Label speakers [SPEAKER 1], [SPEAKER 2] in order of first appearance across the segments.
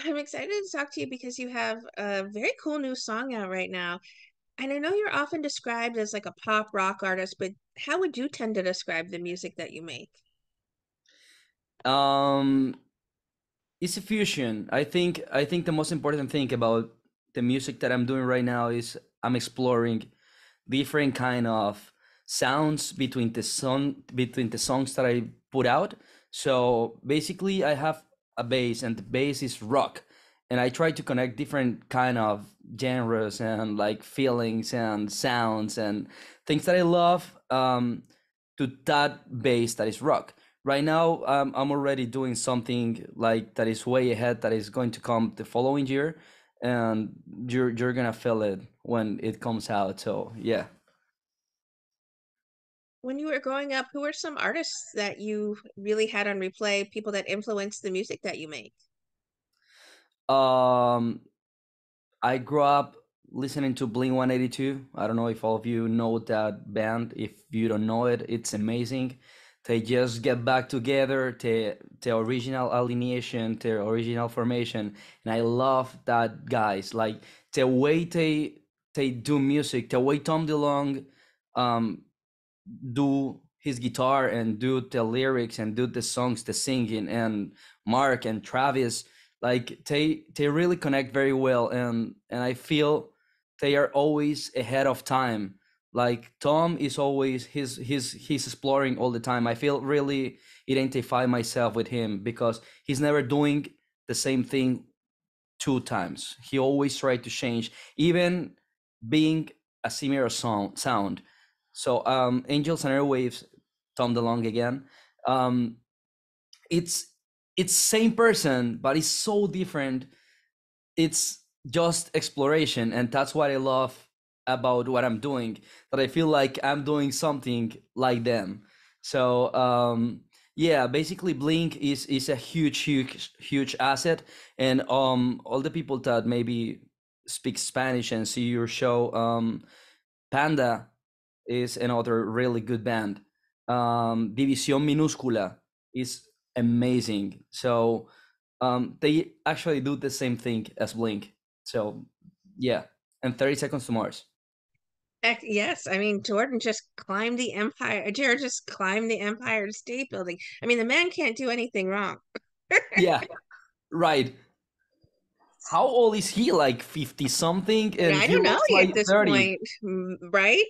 [SPEAKER 1] I'm excited to talk to you because you have a very cool new song out right now. And I know you're often described as like a pop rock artist, but how would you tend to describe the music that you make?
[SPEAKER 2] Um, it's a fusion. I think the most important thing about the music that I'm doing right now is I'm exploring different kind of sounds between the songs that I put out. So basically, I have a bass, and the bass is rock, and I try to connect different kind of genres and like feelings and sounds and things that I love to that bass that is rock. Right now, I'm already doing something like that is way ahead that is going to come the following year, and you're gonna feel it when it comes out. So yeah.
[SPEAKER 1] When you were growing up, who were some artists that you really had on replay, people that influenced the music that you make?
[SPEAKER 2] Um, I grew up listening to Blink 182. I don't know if all of you know that band. If you don't know it, it's amazing. They just get back together, the original alienation, the original formation, and I love that guys. Like the way they do music, the way Tom DeLonge um do his guitar and do the lyrics and do the songs, the singing, and Mark and Travis, like they really connect very well, and I feel they are always ahead of time. Like Tom is always he's exploring all the time. I feel really identify myself with him because he's never doing the same thing two times. He always tried to change, even being a similar sound. So Angels and Airwaves, Tom DeLonge again. Um, it's it's same person, but it's so different. It's just exploration, and that's what I love about what I'm doing. That I feel like I'm doing something like them. So yeah, basically Blink is a huge asset, and all the people that maybe speak Spanish and see your show, Panda is another really good band. División Minúscula is amazing. So they actually do the same thing as Blink. So yeah, and 30 Seconds to Mars.
[SPEAKER 1] Yes, I mean Jordan just climbed the empire. Jared just climbed the Empire State Building. I mean, the man can't do anything wrong.
[SPEAKER 2] Yeah, right. How old is he? Like 50 something, and
[SPEAKER 1] I
[SPEAKER 2] he
[SPEAKER 1] don't know
[SPEAKER 2] looks
[SPEAKER 1] at
[SPEAKER 2] like
[SPEAKER 1] this
[SPEAKER 2] 30.
[SPEAKER 1] point, right?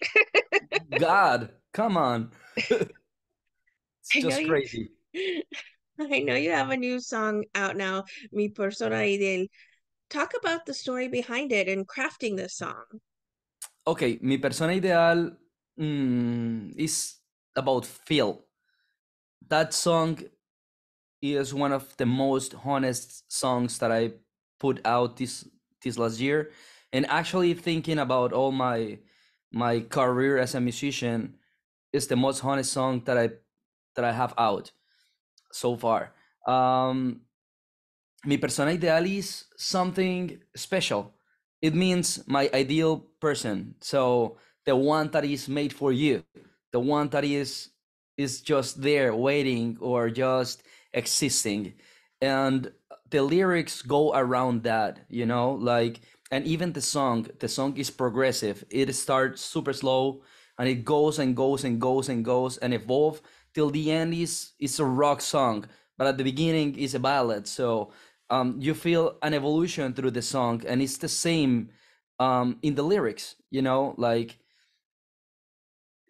[SPEAKER 2] God, come on. It's
[SPEAKER 1] I know
[SPEAKER 2] just
[SPEAKER 1] you.
[SPEAKER 2] crazy.
[SPEAKER 1] I know you have a new song out now, Mi Persona Ideal. Talk about the story behind it and crafting this song.
[SPEAKER 2] Okay, mi persona ideal is about Phil. That song is one of the most honest songs that I put out this last year. And actually thinking about all my career as a musician is the most honest song that I have out so far. Um, Mi persona ideal is something special. It means my ideal person. So the one that is made for you, the one that is just there waiting or just existing. And the lyrics go around that, like, and even the song is progressive. It starts super slow and it goes and goes and goes and goes and evolve till the end is a rock song, but at the beginning is a ballad. So you feel an evolution through the song, and it's the same in the lyrics. Like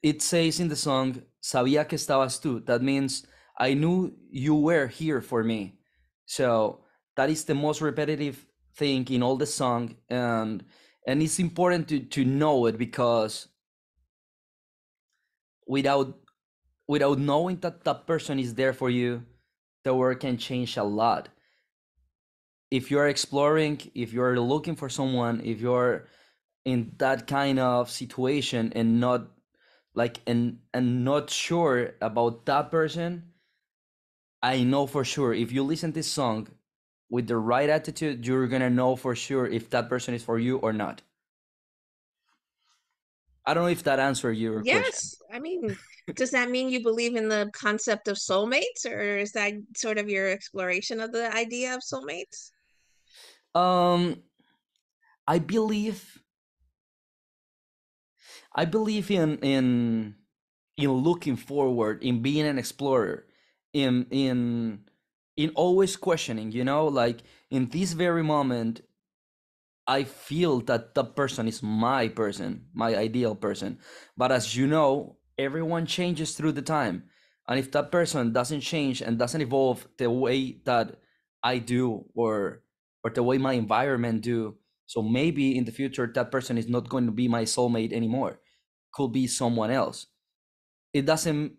[SPEAKER 2] it says in the song, "Sabía que estabas tú." That means I knew you were here for me. So that is the most repetitive thing in all the song, and it's important to know it because without without knowing that that person is there for you, the world can change a lot. If you're exploring, if you're looking for someone, if you're in that kind of situation and not like and not sure about that person, I know for sure if you listen to this song with the right attitude, you're gonna know for sure if that person is for you or not. I don't know if that answered your question.
[SPEAKER 1] Yes, I mean, does that mean you believe in the concept of soulmates, or is that sort of your exploration of the idea of soulmates?
[SPEAKER 2] Um, I believe I believe in looking forward, in being an explorer, in always questioning. You know, like in this very moment, I feel that the person is my person, my ideal person. But as you know, everyone changes through the time. And if that person doesn't change and doesn't evolve the way that I do or the way my environment do, so maybe in the future that person is not going to be my soulmate anymore. Could be someone else. It doesn't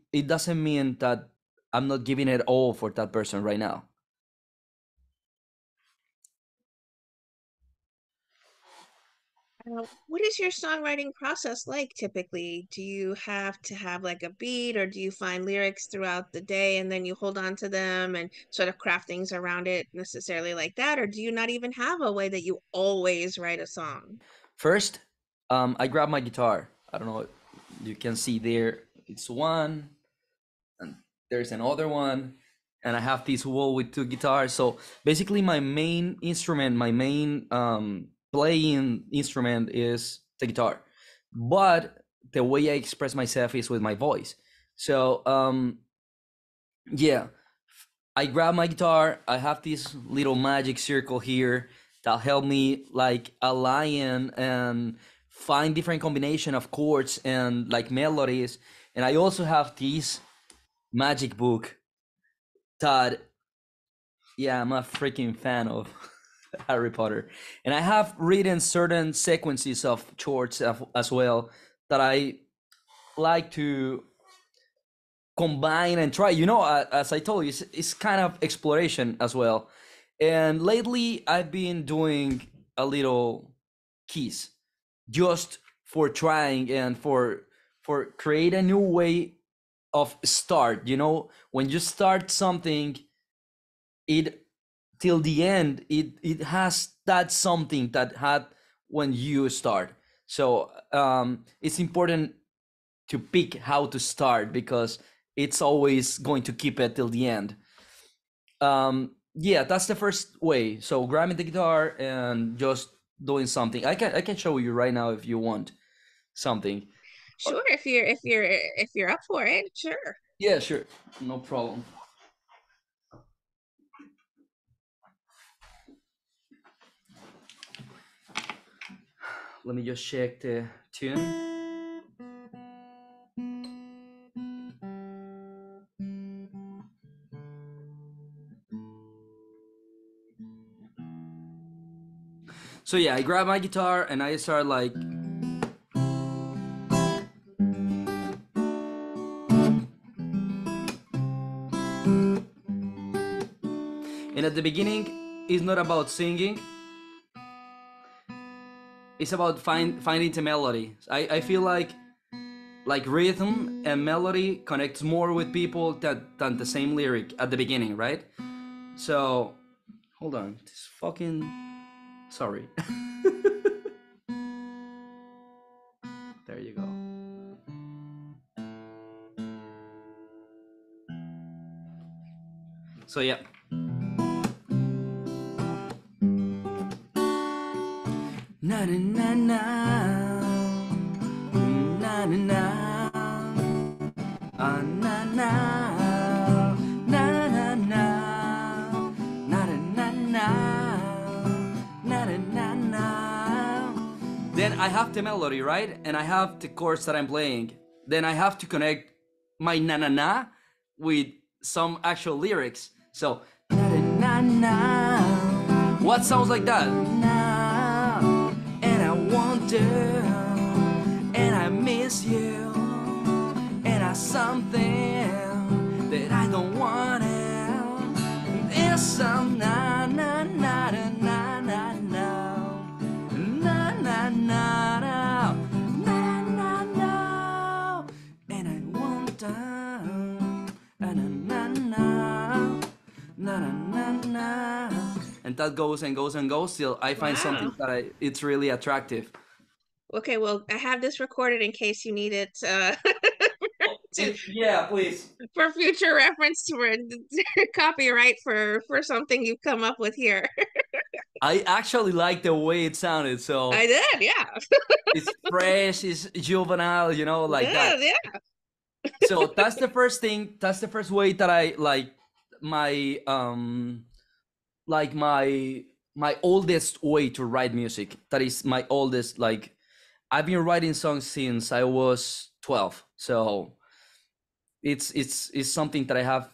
[SPEAKER 2] mean that I'm not giving it all for that person right now.
[SPEAKER 1] What is your songwriting process like typically? Do you have to have like a beat, or do you find lyrics throughout the day and then you hold on to them and sort of craft things around it necessarily like that? Or do you not even have a way that you always write a song?
[SPEAKER 2] First, I grab my guitar. I don't know. You can see there. It's one, and there's another one, and I have this wall with two guitars. So basically, my main instrument, my main playing instrument is the guitar, but the way I express myself is with my voice. So yeah, I grab my guitar. I have this little magic circle here that help me like align and find different combination of chords and like melodies. And I also have this magic book that, yeah, I'm a freaking fan of Harry Potter, and I have written certain sequences of chords as well that I like to combine and try. As I told you, it's kind of exploration as well. And lately, I've been doing a little keys just for trying and for create a new way of start. When you start something, it till the end, it has that something that had when you start. So it's important to pick how to start because it's always going to keep it till the end. Yeah, that's the first way. So grabbing the guitar and just doing something. I can show you right now if you want something.
[SPEAKER 1] Sure, if you're up for it, sure.
[SPEAKER 2] Yeah, sure, no problem. Let me just check the tune. So yeah, I grab my guitar and I start like, and at the beginning, it's not about singing. It's about finding the melody. I feel like rhythm and melody connects more with people than the same lyric at the beginning, right? So hold on, this fucking sorry. There you go. So yeah. Na na na na na na na na na na na na na na na na na. Then I have the melody, right? And I have the chords that I'm playing. Then I have to connect my na na na with some actual lyrics. So na na na. What sounds like that? Now, and I wonder, and I miss you, and I something that I don't want it. There's some na na na na na na na na na na na na na, and I wonder, na na na na na na, and that goes and goes and goes till I find something
[SPEAKER 1] Wow.
[SPEAKER 2] that it's really attractive.
[SPEAKER 1] Okay, well, I have this recorded in case you need it
[SPEAKER 2] Oh,
[SPEAKER 1] to
[SPEAKER 2] yeah, please.
[SPEAKER 1] for future reference to copyright for something you've come up with here.
[SPEAKER 2] I actually like the way it sounded.
[SPEAKER 1] I
[SPEAKER 2] So
[SPEAKER 1] did, yeah.
[SPEAKER 2] it's fresh, it's juvenile, like that.
[SPEAKER 1] Yeah, yeah.
[SPEAKER 2] So that's the first thing. That's the first way that I my like my oldest way to write music. That is my oldest. Like I've been writing songs since I was 12. So it's something that I have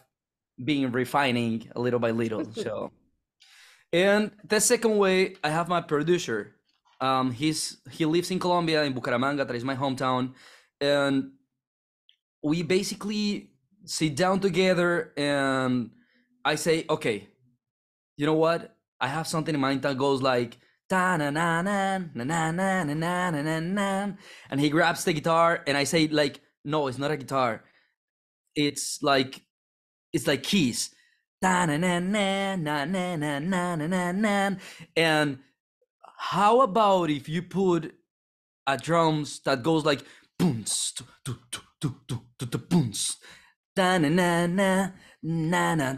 [SPEAKER 2] been refining a little by little. So and the second way, I have my producer. He lives in Colombia in Bucaramanga, that is my hometown, and we basically sit down together and I say, okay, you know what? I have something in mind that goes like ta na na na na na na na na na na na, and he grabs the guitar and I say like, no, it's not a guitar. It's like keys. Ta na na na na na na na na na, and how about if you put a drums that goes like boom, boom, na na na na na,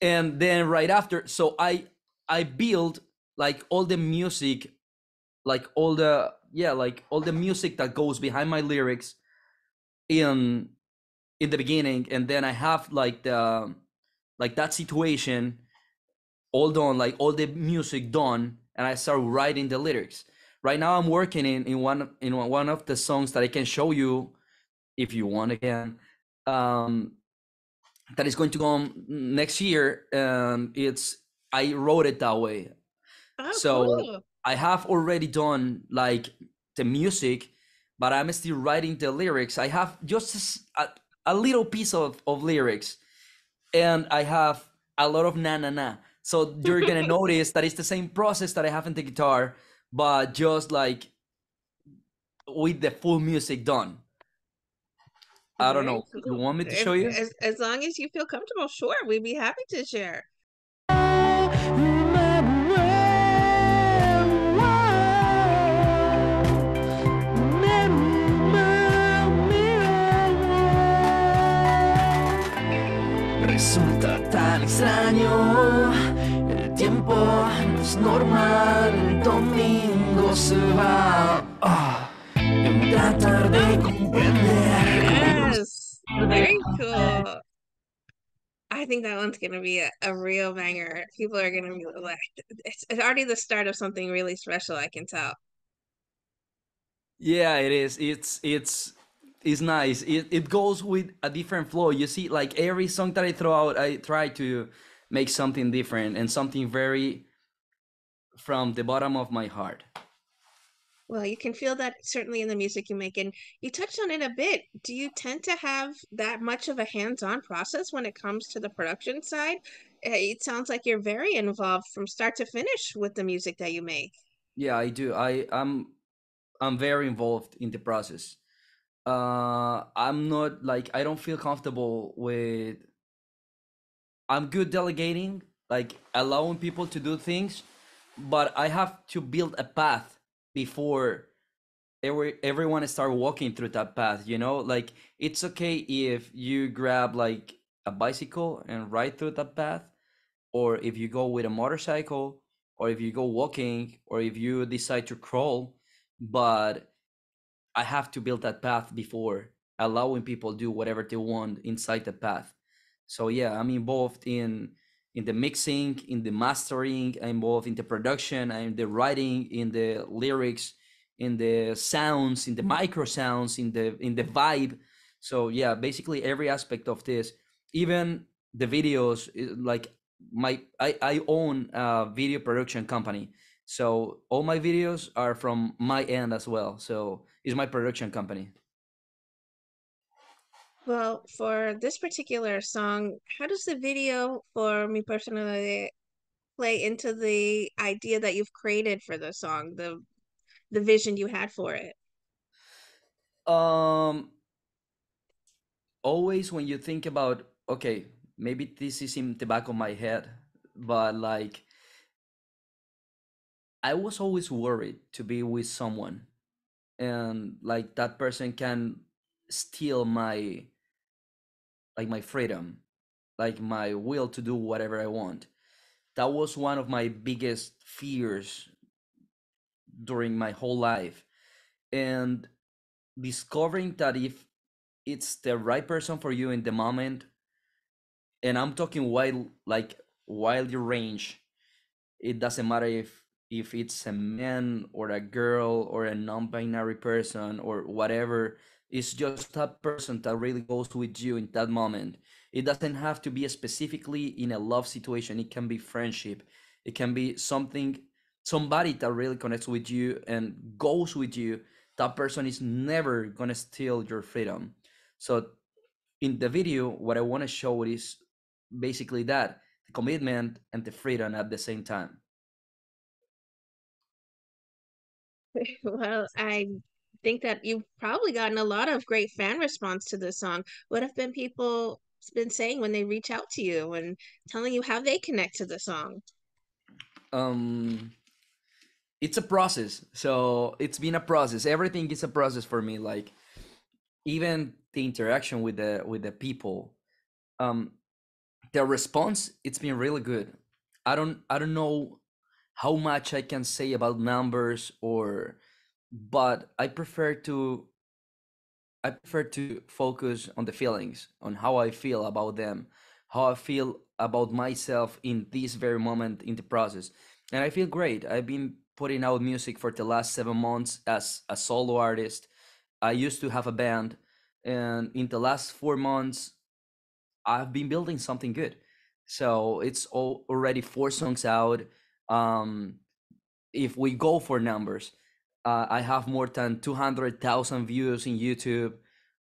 [SPEAKER 2] and then right after, so I build like all the music, like all the like all the music that goes behind my lyrics in the beginning, and then I have like the like that situation all done, like all the music done, and I start writing the lyrics. Right now, I'm working in one of the songs that I can show you if you want again. Um, that is going to come next year. It's I wrote it that way,
[SPEAKER 1] Oh,
[SPEAKER 2] so
[SPEAKER 1] cool.
[SPEAKER 2] I have already done like the music, but I'm still writing the lyrics. I have just a little piece of lyrics, and I have a lot of na na na. So you're gonna notice that it's the same process that I have in the guitar, but just like with the full music done. I don't
[SPEAKER 1] Very
[SPEAKER 2] know. You
[SPEAKER 1] cool.
[SPEAKER 2] want me to show
[SPEAKER 1] If
[SPEAKER 2] you?
[SPEAKER 1] as long as you feel comfortable, sure, we'd be happy to share.
[SPEAKER 2] Resulta tan extraño, el tiempo no es normal, el domingo se va. En tratar de comprender cómo nos
[SPEAKER 1] Yes, very cool. I think that one's gonna be a real banger. People are gonna be like, it's already the start of something really special, I can tell.
[SPEAKER 2] Yeah, it is. It's nice. It goes with a different flow. You see, like every song that I throw out, I try to make something different and something very from the bottom of my heart.
[SPEAKER 1] Well, you can feel that certainly in the music you make, and you touched on it a bit. Do you tend to have that much of a hands-on process when it comes to the production side? It sounds like you're very involved from start to finish with the music that you make.
[SPEAKER 2] Yeah, I do. I'm very involved in the process. I'm not like I don't feel comfortable with. I'm good delegating, like allowing people to do things, but I have to build a path before everyone start walking through that path. Like it's okay if you grab like a bicycle and ride through that path, or if you go with a motorcycle, or if you go walking, or if you decide to crawl, but I have to build that path before allowing people do whatever they want inside the path. So yeah, I'm involved in the mixing, in the mastering, I'm involved in the production, in the writing, in the lyrics, in the sounds, in the micro sounds, in the vibe. So yeah, basically every aspect of this, even the videos, like I own a video production company. So all my videos are from my end as well. So it's my production company.
[SPEAKER 1] Well, for this particular song, how does the video for me personally play into the idea that you've created for the song, the vision you had for it?
[SPEAKER 2] Um, always when you think about, okay, maybe this is in the back of my head, but like I was always worried to be with someone and like that person can steal my freedom, like my will to do whatever I want. That was one of my biggest fears during my whole life. And discovering that if it's the right person for you in the moment, and I'm talking wide, like wide range, it doesn't matter if it's a man or a girl or a non-binary person or whatever. It's just that person that really goes with you in that moment. It doesn't have to be specifically in a love situation. It can be friendship. It can be something, somebody that really connects with you and goes with you. That person is never gonna steal your freedom. So in the video, what I want to show is basically that, the commitment and the freedom at the same time.
[SPEAKER 1] Well, I think that you've probably gotten a lot of great fan response to this song. What have been people been saying when they reach out to you and telling you how they connect to the song?
[SPEAKER 2] um it's a process, so it's been a process. Everything is a process for me, like even the interaction with the people. um the response, it's been really good. I don't know how much I can say about numbers, or but I prefer to focus on the feelings, on how I feel about them, how I feel about myself in this very moment in the process. And I feel great. I've been putting out music for the last 7 months as a solo artist. I used to have a band, and in the last 4 months, I've been building something good. So it's already 4 songs out. Um, if we go for numbers, I have more than 200,000 views in YouTube.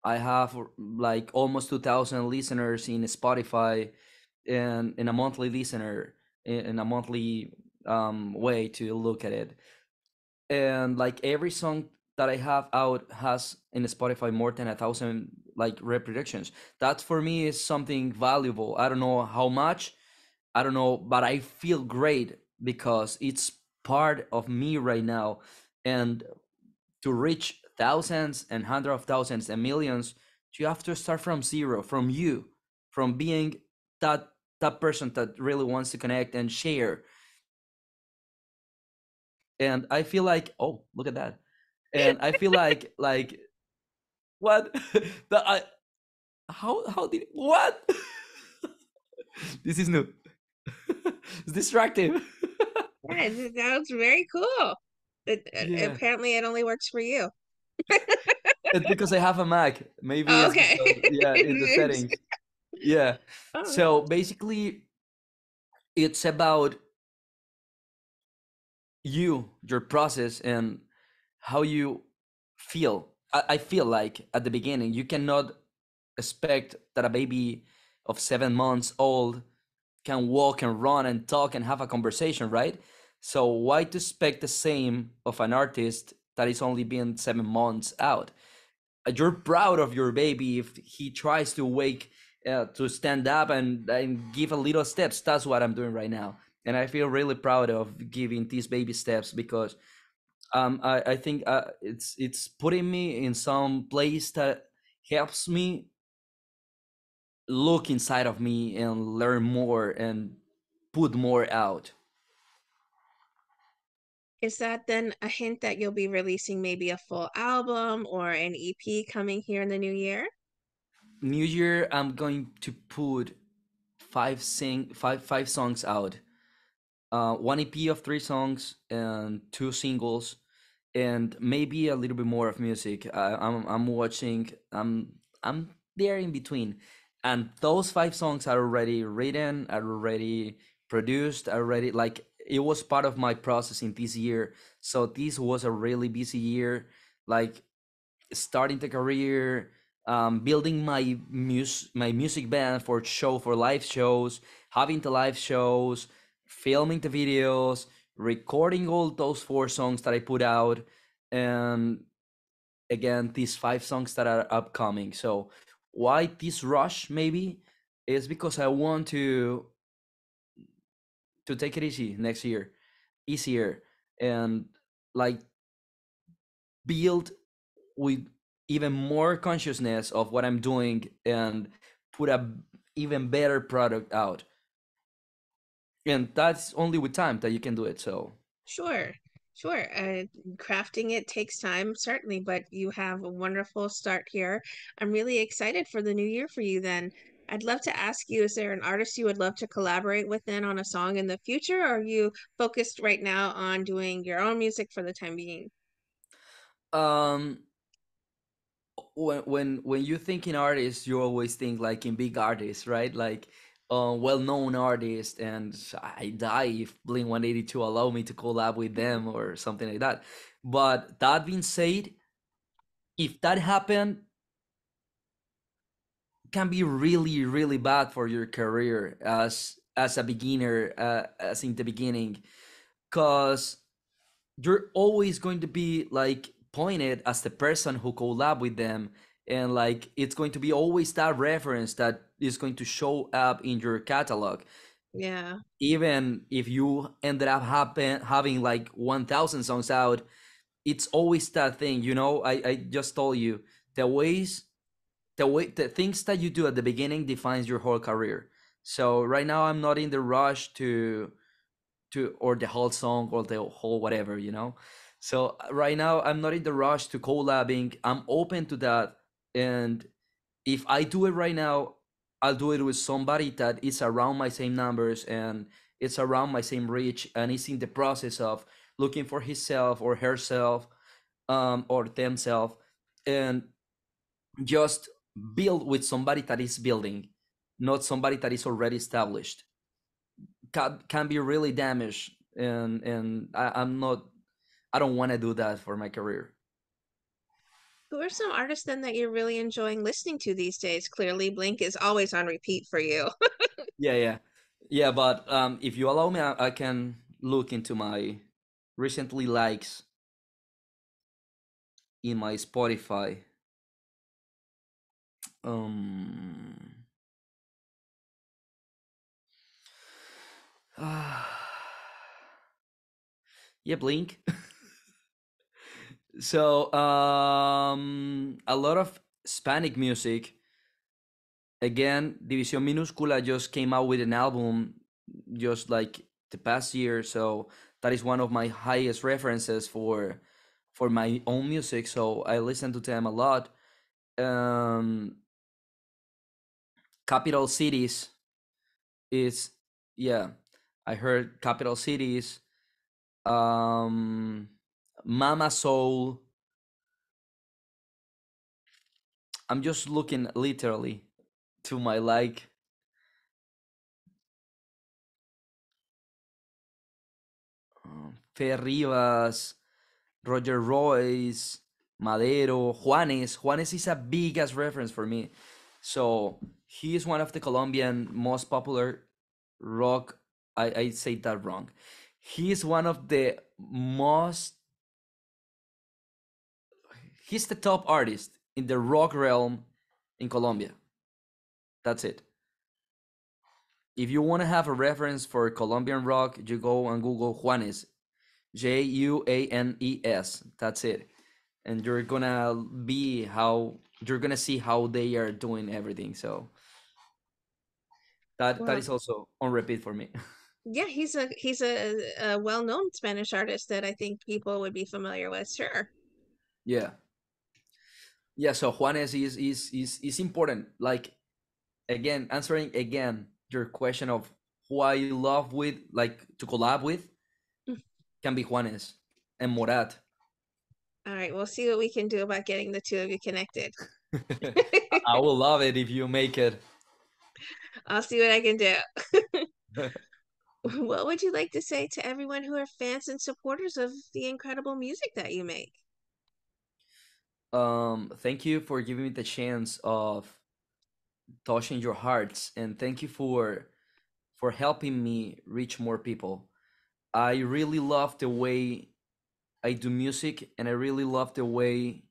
[SPEAKER 2] I have like almost 2,000 listeners in Spotify, and in a monthly listener, in a monthly way to look at it. And like every song that I have out has in Spotify more than 1,000 like reproductions. That for me is something valuable. I don't know how much, I don't know, but I feel great because it's part of me right now. And to reach thousands and hundreds of thousands and millions, you have to start from zero, from you, from being that person that really wants to connect and share. And I feel like, oh, look at that. And I feel like what the I how did what this is new. It's distracting.
[SPEAKER 1] Yeah, that was very cool.
[SPEAKER 2] Yeah.
[SPEAKER 1] Apparently, it only works for you.
[SPEAKER 2] It's because I have a Mac. Maybe
[SPEAKER 1] Oh,
[SPEAKER 2] it's
[SPEAKER 1] okay.
[SPEAKER 2] because, yeah, in the settings. Yeah.
[SPEAKER 1] Oh,
[SPEAKER 2] So basically, it's about you, your process, and how you feel. I feel like at the beginning, you cannot expect that a baby of 7 months old can walk and run and talk and have a conversation, right? So why to expect the same of an artist that is only been 7 months out? You're proud of your baby if he tries to wake, to stand up and give a little steps. That's what I'm doing right now, and I feel really proud of giving these baby steps because I think it's putting me in some place that helps me look inside of me and learn more and put more out.
[SPEAKER 1] is that then a hint that you'll be releasing maybe a full album or an EP coming here in the new year?
[SPEAKER 2] New Year, I'm going to put five songs out. One EP of 3 songs and 2 singles, and maybe a little bit more of music. I'm watching. I'm there in between, and those 5 songs are already written, are already produced, already like it was part of my process in this year. So this was a really busy year. Like starting the career, building my music band for live shows, having the live shows, filming the videos, recording all those 4 songs that I put out, and again these 5 songs that are upcoming. So why this rush? Maybe is because I want to take it easy next year, easier, and like build with even more consciousness of what I'm doing and put a even better product out. and that's only with time that you can do it. So
[SPEAKER 1] Sure, sure. Crafting it takes time, certainly, but you have a wonderful start here. I'm really excited for the new year for you then. I'd love to ask you, is there an artist you would love to collaborate with then on a song in the future? Or are you focused right now on doing your own music for the time being?
[SPEAKER 2] um when you think in artists, you always think like in big artists, right? Like well-known artists, and I die if Blink 182 allow me to collab with them or something like that. But that being said, if that happened, can be really really bad for your career as a beginner, as in the beginning, because you're always going to be like pointed as the person who collab with them, and like it's going to be always that reference that is going to show up in your catalog,
[SPEAKER 1] Yeah.
[SPEAKER 2] even if you ended up having like 1000 songs out. It's always that thing, I just told you, the ways the things that you do at the beginning defines your whole career. So right now I'm not in the rush to or the whole song or the whole whatever, so right now I'm not in the rush to collabing. I'm open to that, and if I do it right now, I'll do it with somebody that is around my same numbers and it's around my same reach and is in the process of looking for himself or herself, or themselves, and just build with somebody that is building, not somebody that is already established. Can be really damaged, and I'm not. I don't want to do that for my career.
[SPEAKER 1] Who are some artists then that you're really enjoying listening to these days? Clearly, Blink is always on repeat for you.
[SPEAKER 2] Yeah, yeah, yeah. But if you allow me, I can look into my recently likes in my Spotify. Um, yeah, Blink. So a lot of Hispanic music. Again, División Minúscula just came out with an album just like the past year, so that is one of my highest references for my own music. So I listen to them a lot. Um, Capital Cities is, yeah, I heard Capital Cities. Um, Mama Soul. I'm just looking literally to my like Fer Rivas, Roger Royce, Madero, Juanes. Juanes is a big ass reference for me. So he is one of the Colombian most popular rock. I say that wrong. He is one of the most. He's the top artist in the rock realm in Colombia. That's it. If you want to have a reference for Colombian rock, you go and Google Juanes, Juanes. That's it, and you're gonna see how they are doing everything. So that
[SPEAKER 1] Well,
[SPEAKER 2] is also on repeat for me.
[SPEAKER 1] yeah, he's a well-known Spanish artist that I think people would be familiar with. Sure.
[SPEAKER 2] Yeah, yeah. So Juanes is important. Like, again, answering again your question of who I love with, like to collab with, can be Juanes and Morat.
[SPEAKER 1] All right, we'll see what we can do about getting the two of you connected.
[SPEAKER 2] I will love it if you make it.
[SPEAKER 1] I'll see what I can do. What would you like to say to everyone who are fans and supporters of the incredible music that you make?
[SPEAKER 2] Thank you for giving me the chance of touching your hearts, and thank you for helping me reach more people. I really love the way I do music, and I really love the way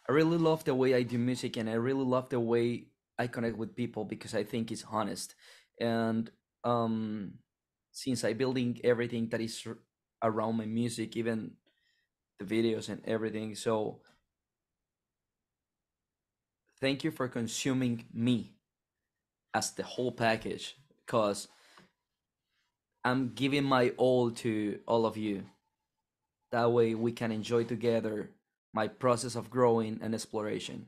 [SPEAKER 2] I do music, and I really love the way I connect with people because I think it's honest. And um, since I building everything that is around my music, even the videos and everything, so thank you for consuming me as the whole package, because I'm giving my all to all of you. That way we can enjoy together my process of growing and exploration.